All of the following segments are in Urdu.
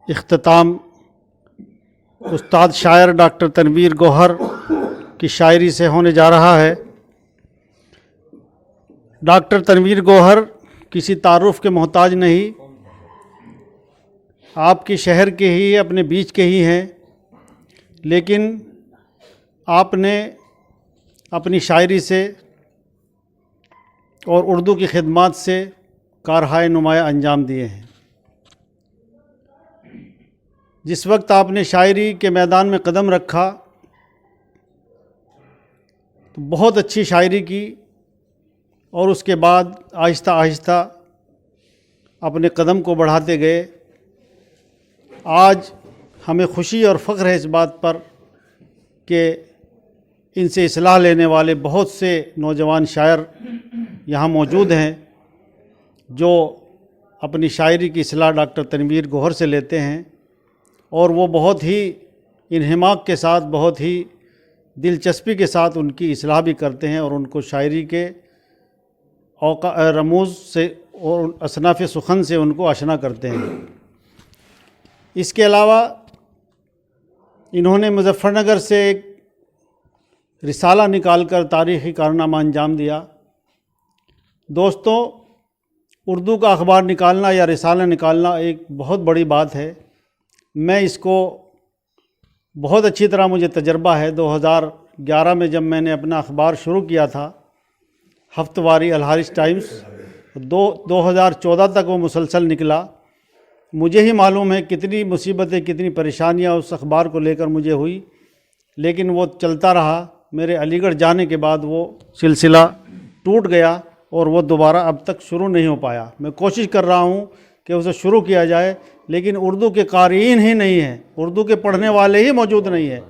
اختتام استاد شاعر ڈاکٹر تنویر گوہر کی شاعری سے ہونے جا رہا ہے۔ ڈاکٹر تنویر گوہر کسی تعارف کے محتاج نہیں، آپ کے شہر کے ہی، اپنے بیچ کے ہی ہیں، لیکن آپ نے اپنی شاعری سے اور اردو کی خدمات سے کارہائے نمایاں انجام دیے ہیں۔ جس وقت آپ نے شاعری کے میدان میں قدم رکھا تو بہت اچھی شاعری کی، اور اس کے بعد آہستہ آہستہ اپنے قدم کو بڑھاتے گئے۔ آج ہمیں خوشی اور فخر ہے اس بات پر کہ ان سے اصلاح لینے والے بہت سے نوجوان شاعر یہاں موجود ہیں جو اپنی شاعری کی اصلاح ڈاکٹر تنویر گوہر سے لیتے ہیں، اور وہ بہت ہی انہماک کے ساتھ، بہت ہی دلچسپی کے ساتھ ان کی اصلاح بھی کرتے ہیں، اور ان کو شاعری کے رموز سے اور اصناف سخن سے ان کو آشنا کرتے ہیں۔ اس کے علاوہ انہوں نے مظفر نگر سے ایک رسالہ نکال کر تاریخی کارنامہ انجام دیا۔ دوستوں، اردو کا اخبار نکالنا یا رسالہ نکالنا ایک بہت بڑی بات ہے۔ میں اس کو بہت اچھی طرح مجھے تجربہ ہے۔ 2011 میں جب میں نے اپنا اخبار شروع کیا تھا، ہفتہ واری الحارث ٹائمز، 2014 تک وہ مسلسل نکلا۔ مجھے ہی معلوم ہے کتنی مصیبتیں، کتنی پریشانیاں اس اخبار کو لے کر مجھے ہوئی، لیکن وہ چلتا رہا۔ میرے علی گڑھ جانے کے بعد وہ سلسلہ ٹوٹ گیا اور وہ دوبارہ اب تک شروع نہیں ہو پایا۔ میں کوشش کر رہا ہوں کہ اسے شروع کیا جائے، لیکن اردو کے قارئین ہی نہیں ہیں، اردو کے پڑھنے والے ہی موجود نہیں ہیں۔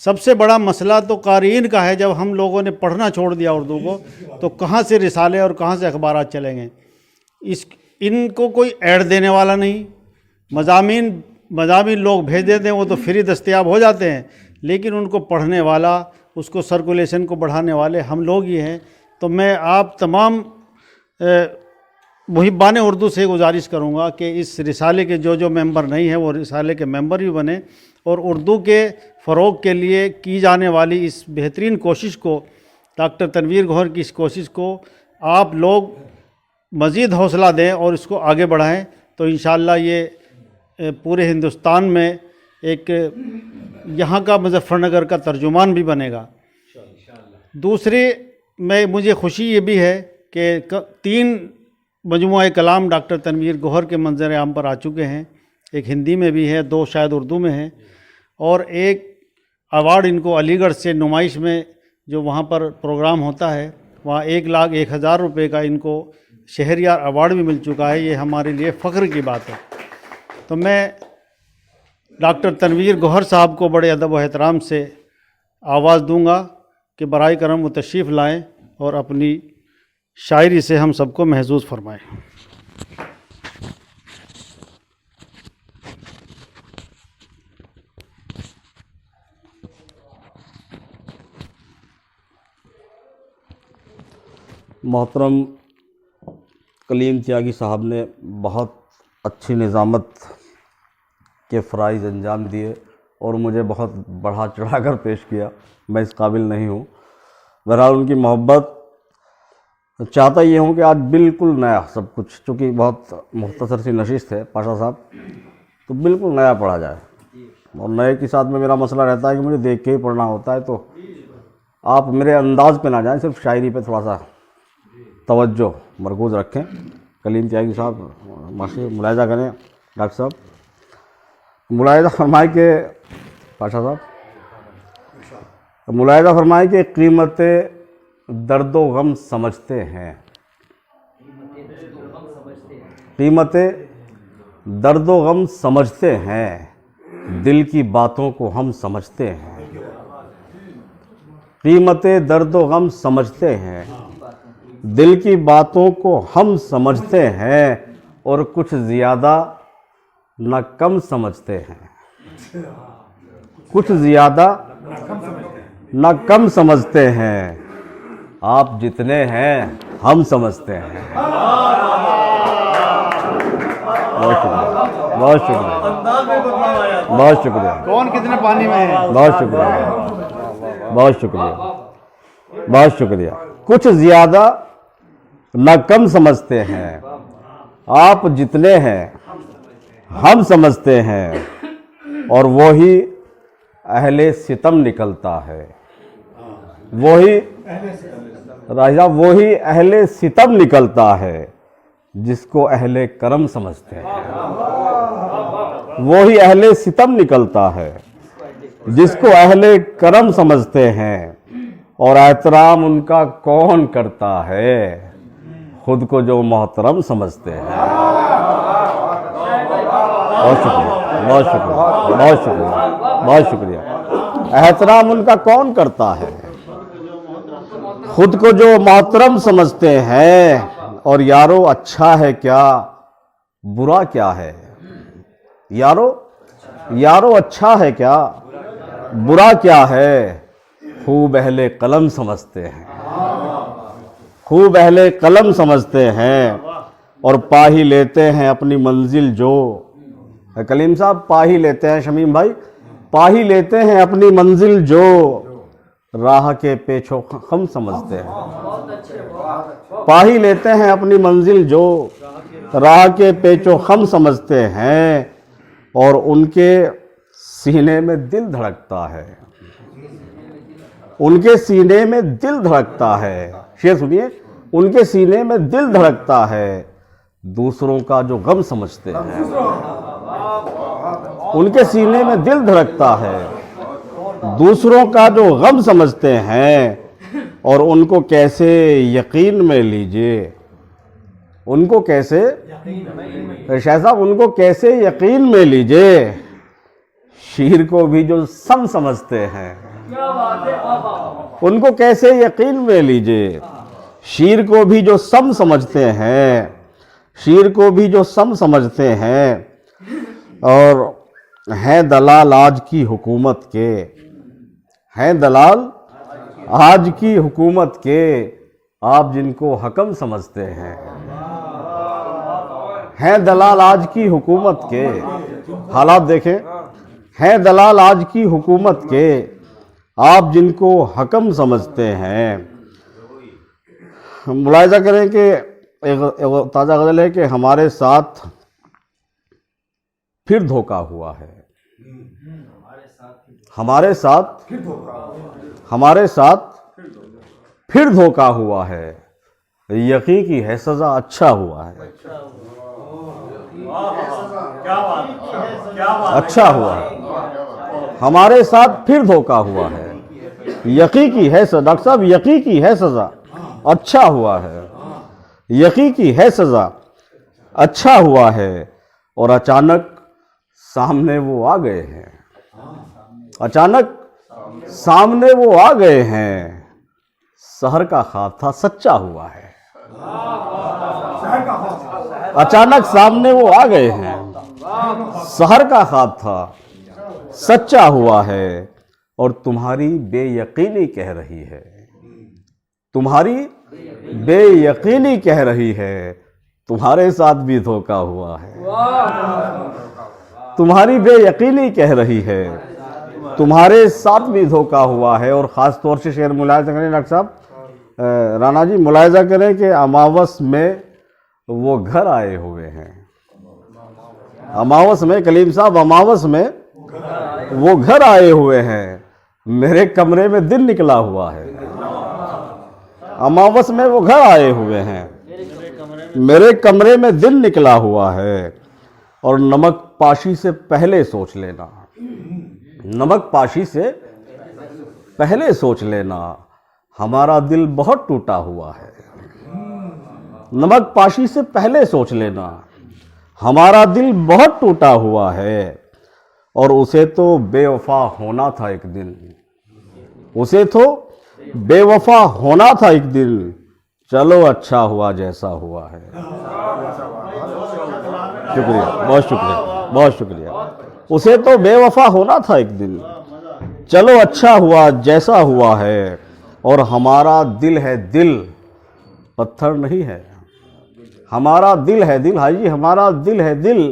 سب سے بڑا مسئلہ تو قارئین کا ہے۔ جب ہم لوگوں نے پڑھنا چھوڑ دیا اردو کو، تو کہاں سے رسالے اور کہاں سے اخبارات چلیں گے؟ ان کو کوئی ایڈ دینے والا نہیں۔ مضامین لوگ بھیج دیتے ہیں، وہ تو فری دستیاب ہو جاتے ہیں، لیکن ان کو پڑھنے والا، اس کو سرکولیشن کو بڑھانے والے ہم لوگ ہی ہیں۔ تو میں آپ تمام محبان اردو سے گزارش کروں گا کہ اس رسالے کے جو ممبر نہیں ہیں وہ رسالے کے ممبر بھی بنیں، اور اردو کے فروغ کے لیے کی جانے والی اس بہترین کوشش کو، ڈاکٹر تنویر گوہر کی اس کوشش کو آپ لوگ مزید حوصلہ دیں اور اس کو آگے بڑھائیں، تو انشاءاللہ یہ پورے ہندوستان میں ایک یہاں کا مظفر نگر کا ترجمان بھی بنے گا۔ دوسری مجھے خوشی یہ بھی ہے کہ 3 مجموعہ کلام ڈاکٹر تنویر گوہر کے منظر عام پر آ چکے ہیں۔ ایک ہندی میں بھی ہے، 2 شاید اردو میں ہیں، اور ایک ایوارڈ ان کو علی گڑھ سے نمائش میں جو وہاں پر پروگرام ہوتا ہے، وہاں 1,01,000 روپے کا ان کو شہریار ایوارڈ بھی مل چکا ہے۔ یہ ہمارے لیے فخر کی بات ہے۔ تو میں ڈاکٹر تنویر گوہر صاحب کو بڑے ادب و احترام سے آواز دوں گا کہ برائے کرم وہ تشریف لائیں اور اپنی شاعری سے ہم سب کو محظوظ فرمائیں۔ محترم کلیم تیاگی صاحب نے بہت اچھی نظامت کے فرائض انجام دیے اور مجھے بہت بڑھا چڑھا کر پیش کیا۔ میں اس قابل نہیں ہوں۔ بہرحال ان کی محبت، چاہتا یہ ہوں کہ آج بالکل نیا سب کچھ، چونکہ بہت مختصر سی نشست ہے پاشا صاحب، تو بالکل نیا پڑھا جائے۔ اور نئے کے ساتھ میں میرا مسئلہ رہتا ہے کہ مجھے دیکھ کے ہی پڑھنا ہوتا ہے، تو آپ میرے انداز پہ نہ جائیں، صرف شاعری پہ تھوڑا سا توجہ مرکوز رکھیں۔ کلیم تیاگی صاحب ملاحظہ کریں۔ ڈاکٹر صاحب ملاحظہ فرمائیں کہ پاشا صاحب ملاحظہ فرمائیں کہ قیمت درد و غم سمجھتے ہیں، قیمت درد و غم سمجھتے ہیں، دل کی باتوں کو ہم سمجھتے ہیں، قیمت درد و غم سمجھتے ہیں، دل کی باتوں کو ہم سمجھتے ہیں، اور کچھ زیادہ نہ کم سمجھتے ہیں، کچھ زیادہ نہ کم سمجھتے ہیں، آپ جتنے ہیں ہم سمجھتے ہیں۔ بہت شکریہ، بہت شکریہ، کون کتنے پانی میں ہے؟ بہت شکریہ، بہت شکریہ، بہت شکریہ. کچھ زیادہ نہ کم سمجھتے ہیں، آپ جتنے ہیں ہم سمجھتے ہیں، اور وہی اہل ستم نکلتا ہے. وہی راجہ وہی اہل ستم نکلتا ہے جس کو اہل کرم سمجھتے ہیں. وہی اہل ستم نکلتا ہے جس کو اہل کرم سمجھتے ہیں، اور احترام ان کا کون کرتا ہے خود کو جو محترم سمجھتے ہیں. بہت شکریہ، بہت شکریہ، بہت شکریہ، بہت شکریہ. احترام ان کا کون کرتا ہے خود کو جو محترم سمجھتے ہیں. اور یارو اچھا ہے کیا برا کیا ہے، یارو اچھا ہے کیا برا کیا ہے، خوب اہل قلم سمجھتے ہیں، خوب اہل قلم سمجھتے ہیں. اور پا ہی لیتے ہیں اپنی منزل جو، کلیم صاحب پا ہی لیتے ہیں، شمیم بھائی پا ہی لیتے ہیں اپنی منزل جو، راہ کے پیچھو خم سمجھتے ہیں. پا ہی لیتے ہیں اپنی منزل جو، راہ کے پیچو خم سمجھتے ہیں. اور ان کے سینے میں دل دھڑکتا ہے، ان کے سینے میں دل دھڑکتا ہے. شعر سنیے. ان کے سینے میں دل دھڑکتا ہے، دوسروں کا جو غم سمجھتے ہیں. ان کے سینے میں دل دھڑکتا ہے، دوسروں کا جو غم سمجھتے ہیں. اور ان کو کیسے یقین میں لیجئے، ان کو کیسے شاہ صاحب ان کو کیسے یقین میں لیجئے، شیر کو بھی جو سم سمجھتے ہیں. ان کو کیسے یقین میں لیجئے، شیر کو بھی جو سم سمجھتے ہیں، شیر کو بھی جو سم سمجھتے ہیں. اور ہیں دلال آج کی حکومت کے، ہیں دلال آج کی حکومت کے، آپ جن کو حکم سمجھتے ہیں. ہیں دلال آج کی حکومت کے، حالات دیکھیں. ہیں دلال آج کی حکومت کے، آپ جن کو حکم سمجھتے ہیں. ملاحظہ کریں کہ ایک تازہ غزل ہے کہ ہمارے ساتھ پھر دھوکہ ہوا ہے، ہمارے ساتھ پھر دھوکہ ہوا ہے، یقین کی ہے سزا اچھا ہوا ہے. اچھا ہوا ہے، ہمارے ساتھ پھر دھوکہ ہوا ہے، یقین کی ہے سزا. ڈاکٹر صاحب یقین کی ہے سزا اچھا ہوا ہے، یقین کی ہے سزا اچھا ہوا ہے. اور اچانک سامنے وہ آ گئے ہیں، اچانک سامنے وہ آ گئے ہیں، سحر کا خواب تھا سچا ہوا ہے. اچانک سامنے وہ آ گئے ہیں، سحر کا خواب تھا سچا ہوا ہے. اور تمہاری بے یقینی کہہ رہی ہے، تمہاری بے یقینی کہہ رہی ہے، تمہارے ساتھ بھی دھوکہ ہوا ہے. تمہاری بے یقینی کہہ رہی ہے، تمہارے ساتھ بھی دھوکہ ہوا ہے. اور خاص طور سے شعر ملاحظہ کریں ڈاکٹر صاحب، رانا جی ملاحظہ کریں کہ اماوس میں وہ گھر آئے ہوئے ہیں. اماوس میں کلیم صاحب اماوس میں وہ گھر آئے ہوئے ہیں، میرے کمرے میں دن نکلا ہوا ہے. اماوس میں وہ گھر آئے ہوئے ہیں، میرے کمرے میں دن نکلا ہوا ہے. اور نمک پاشی سے پہلے سوچ لینا، نمک پاشی سے پہلے سوچ لینا، ہمارا دل بہت ٹوٹا ہوا ہے. نمک پاشی سے پہلے سوچ لینا، ہمارا دل بہت ٹوٹا ہوا ہے. اور اسے تو بے وفا ہونا تھا ایک دن، اسے تو بے وفا ہونا تھا ایک دن، چلو اچھا ہوا جیسا ہوا ہے. شکریہ، بہت شکریہ، بہت شکریہ. اسے تو بے وفا ہونا تھا ایک دن، چلو اچھا ہوا جیسا ہوا ہے. اور ہمارا دل ہے دل، پتھر نہیں ہے. ہمارا دل ہے دل، ہاں جی ہمارا دل ہے دل،